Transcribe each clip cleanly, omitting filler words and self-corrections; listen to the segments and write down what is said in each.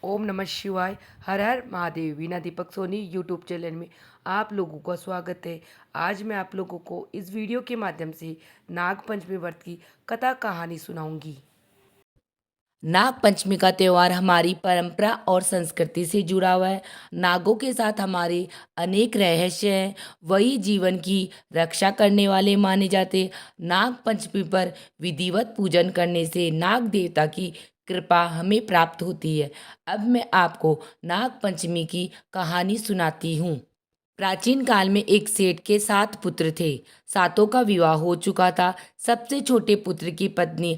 ओम नमः शिवाय। हर हर Mahadev. Veena Deepak Soni YouTube channel में आप लोगों का स्वागत है। आज मैं आप लोगों को इस वीडियो के माध्यम से नाग पंचमी व्रत की कथा कहानी सुनाऊंगी। नाग पंचमी का त्यौहार हमारी परंपरा और संस्कृति से जुड़ा हुआ है। नागों के साथ हमारे अनेक रहस्य हैं। वही जीवन की रक्षा करने वाले माने जाते हैं। नाग पंचमी पर विधिवत पूजन करने से नाग देवता की कृपा हमें प्राप्त होती है। अब मैं आपको नाग पंचमी की कहानी सुनाती हूँ। प्राचीन काल में एक सेठ के 7 पुत्र थे। सातों का विवाह हो चुका था। सबसे छोटे पुत्र की पत्नी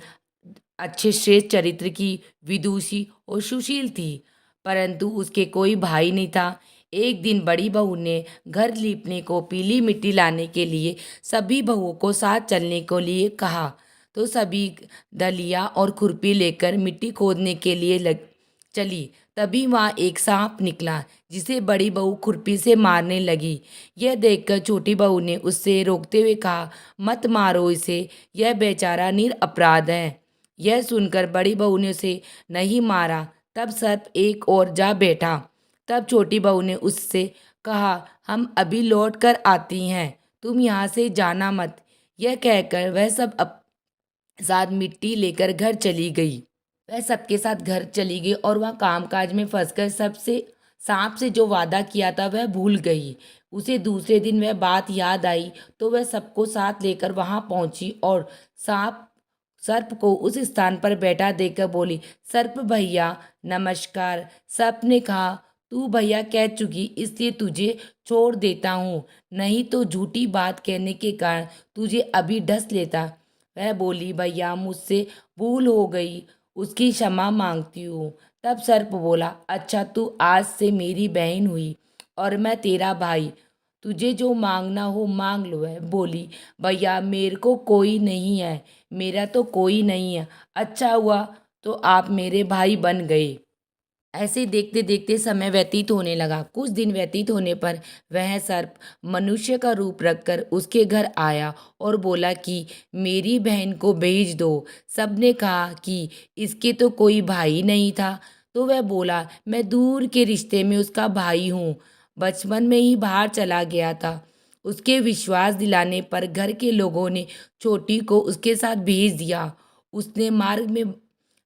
अच्छे श्रेष्ठ चरित्र की, विदुषी और सुशील थी, परंतु उसके कोई भाई नहीं था। एक दिन बड़ी बहू ने घर लीपने को पीली मिट्टी लाने के लिए सभी बहुओं को साथ चलने को लिए कहा, तो सभी दलिया और खुरपी लेकर मिट्टी खोदने के लिए चली। तभी वहाँ एक सांप निकला, जिसे बड़ी बहू खुरपी से मारने लगी। यह देखकर छोटी बहू ने उससे रोकते हुए कहा, मत मारो इसे, यह बेचारा निरपराध है। यह सुनकर बड़ी बहू ने उसे नहीं मारा। तब सर्प एक और जा बैठा। तब छोटी बहू ने उससे कहा, हम अभी लौट कर आती हैं, तुम यहाँ से जाना मत। यह कहकर वह सब साथ मिट्टी लेकर घर चली गई। वह सबके साथ घर चली गई और वह कामकाज में फंसकर सबसे सांप से जो वादा किया था वह भूल गई। उसे दूसरे दिन वह बात याद आई, तो वह सबको साथ लेकर वहां पहुंची और सांप सर्प को उस स्थान पर बैठा देखकर बोली, सर्प भैया नमस्कार। सर्प ने कहा, तू भैया कह चुकी, इसलिए तुझे छोड़ देता हूँ, नहीं तो झूठी बात कहने के कारण तुझे अभी डस लेता। वह बोली, भैया मुझसे भूल हो गई, उसकी क्षमा मांगती हूँ। तब सर्प बोला, अच्छा तू आज से मेरी बहन हुई और मैं तेरा भाई, तुझे जो मांगना हो मांग लो। है बोली, भैया मेरे को कोई नहीं है, मेरा तो कोई नहीं है। अच्छा हुआ तो आप मेरे भाई बन गए। ऐसे देखते देखते समय व्यतीत होने लगा। कुछ दिन व्यतीत होने पर वह सर्प मनुष्य का रूप रखकर उसके घर आया और बोला कि मेरी बहन को भेज दो। सबने कहा कि इसके तो कोई भाई नहीं था, तो वह बोला, मैं दूर के रिश्ते में उसका भाई हूँ, बचपन में ही बाहर चला गया था। उसके विश्वास दिलाने पर घर के लोगों ने छोटी को उसके साथ भेज दिया। उसने मार्ग में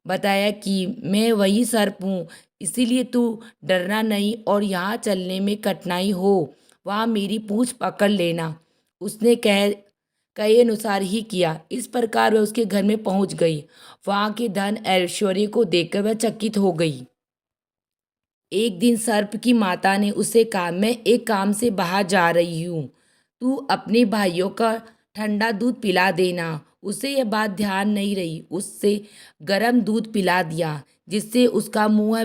बताया कि मैं वही सर्प हूँ, इसीलिए तू डरना नहीं और यहाँ चलने में कठिनाई हो वहाँ मेरी पूंछ पकड़ लेना। उसने कहे अनुसार ही किया। इस प्रकार वह उसके घर में पहुंच गई। वहाँ के धन ऐश्वर्य को देखकर वह चकित हो गई। एक दिन सर्प की माता ने उससे कहा, मैं एक काम से बाहर जा रही हूँ, तू अपने भाइयों का ठंडा दूध पिला देना। उसे यह बात ध्यान नहीं रही। उससे गर्म दूध पिला दिया, जिससे उसका मुंह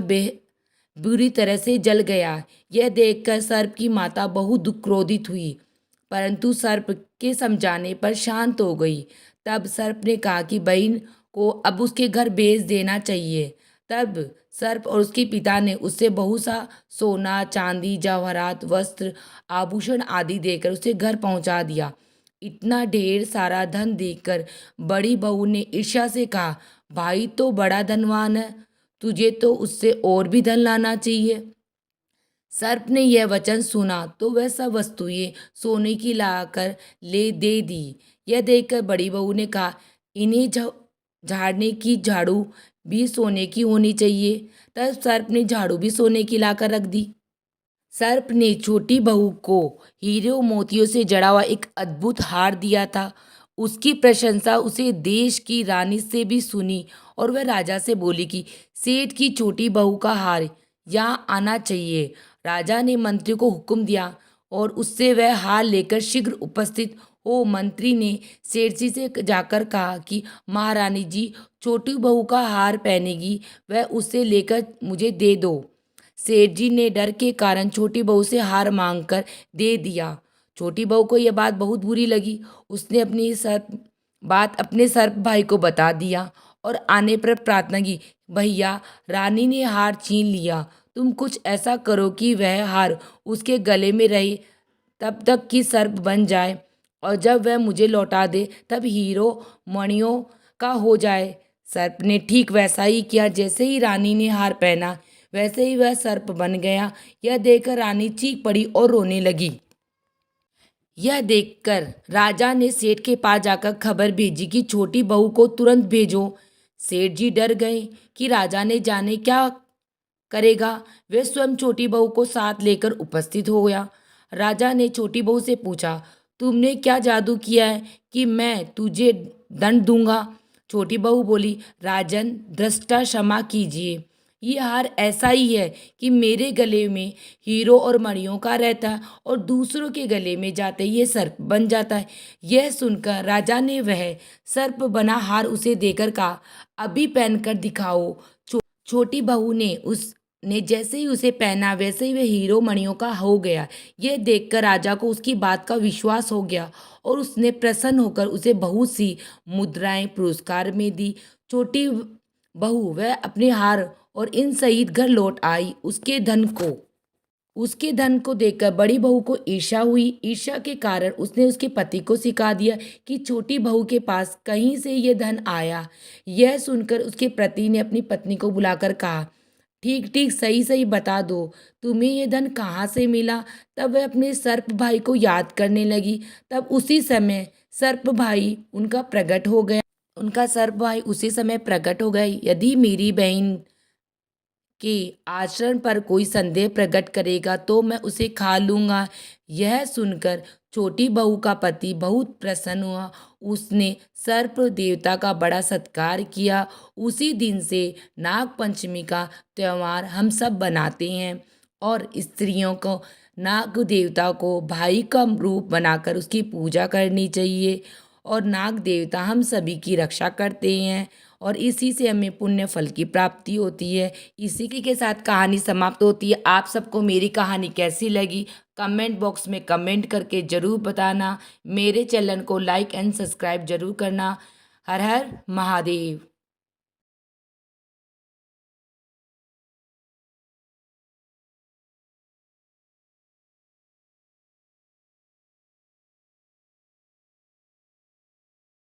बुरी तरह से जल गया। यह देखकर सर्प की माता बहुत दुख क्रोधित हुई, परंतु सर्प के समझाने पर शांत हो गई। तब सर्प ने कहा कि बहन को अब उसके घर भेज देना चाहिए। तब सर्प और उसके पिता ने उससे बहुत सा सोना चांदी जवाहरात वस्त्र आभूषण आदि देकर उसे घर पहुंचा दिया। इतना ढेर सारा धन देखकर बड़ी बहू ने ईर्ष्या से कहा, भाई तो बड़ा धनवान है, तुझे तो उससे और भी धन लाना चाहिए। सर्प ने यह वचन सुना तो वह सब वस्तुएं सोने की लाकर ले दे दी। यह देखकर बड़ी बहू ने कहा, इन्हें झाड़ने की झाड़ू भी सोने की होनी चाहिए। तब सर्प ने झाड़ू भी सोने की लाकर रख दी। सर्प ने छोटी बहू को हीरे और मोतियों से जड़ा हुआ एक अद्भुत हार दिया था। उसकी प्रशंसा उसे देश की रानी से भी सुनी और वह राजा से बोली कि सेठ की छोटी बहू का हार यहाँ आना चाहिए। राजा ने मंत्री को हुक्म दिया और उससे वह हार लेकर शीघ्र उपस्थित हो। मंत्री ने सेठ जी से जाकर कहा कि महारानी जी छोटी बहू का हार पहनेगी, वह उसे लेकर मुझे दे दो। सेठ जी ने डर के कारण छोटी बहू से हार मांगकर दे दिया। छोटी बहू को यह बात बहुत बुरी लगी। उसने बात अपने सर्प भाई को बता दिया और आने पर प्रार्थना की, भैया रानी ने हार छीन लिया, तुम कुछ ऐसा करो कि वह हार उसके गले में रहे तब तक कि सर्प बन जाए, और जब वह मुझे लौटा दे तब हीरो मणियों का हो जाए। सर्प ने ठीक वैसा ही किया। जैसे ही रानी ने हार पहना, वैसे ही वह सर्प बन गया। यह देखकर रानी चीख पड़ी और रोने लगी। यह देखकर राजा ने सेठ के पास जाकर खबर भेजी कि छोटी बहू को तुरंत भेजो। सेठ जी डर गए कि राजा ने जाने क्या करेगा। वे स्वयं छोटी बहू को साथ लेकर उपस्थित हो गया। राजा ने छोटी बहू से पूछा, तुमने क्या जादू किया है कि मैं तुझे दंड दूंगा? छोटी बहू बोली, राजन दृष्टा क्षमा कीजिए। ये हार ऐसा ही है कि मेरे गले में हीरो और मणियों का रहता है और दूसरों के गले में जाते ही ये सर्प बन जाता है। यह सुनकर राजा ने वह सर्प बना हार उसे देकर कहा, अभी पहनकर दिखाओ। छोटी बहू ने जैसे ही उसे पहना वैसे ही वह हीरो मणियों का हो गया। यह देखकर राजा को उसकी बात का विश्वास हो गया और उसने प्रसन्न होकर उसे बहुत सी मुद्राएं पुरस्कार में दी। छोटी बहू वह अपने हार और इन सहित घर लौट आई। उसके धन को देखकर बड़ी बहू को ईर्ष्या हुई। ईर्ष्या के कारण उसने उसके पति को सिखा दिया कि छोटी बहू के पास कहीं से ये धन आया। यह सुनकर उसके पति ने अपनी पत्नी को बुलाकर कहा, ठीक ठीक सही सही बता दो, तुम्हें ये धन कहाँ से मिला? तब वह अपने सर्प भाई को याद करने लगी। तब उसी समय सर्प भाई उनका प्रकट हो गया। उनका सर्प भाई उसी समय प्रकट हो गया। यदि मेरी बहन के आचरण पर कोई संदेह प्रकट करेगा तो मैं उसे खा लूंगा। यह सुनकर छोटी बहू का पति बहुत प्रसन्न हुआ। उसने सर्प देवता का बड़ा सत्कार किया। उसी दिन से नाग पंचमी का त्योहार हम सब बनाते हैं और स्त्रियों को नाग देवता को भाई का रूप बनाकर उसकी पूजा करनी चाहिए और नाग देवता हम सभी की रक्षा करते हैं और इसी से हमें पुण्य फल की प्राप्ति होती है। इसी के साथ कहानी समाप्त होती है। आप सबको मेरी कहानी कैसी लगी कमेंट बॉक्स में कमेंट करके ज़रूर बताना। मेरे चैनल को लाइक एंड सब्सक्राइब जरूर करना। हर हर महादेव।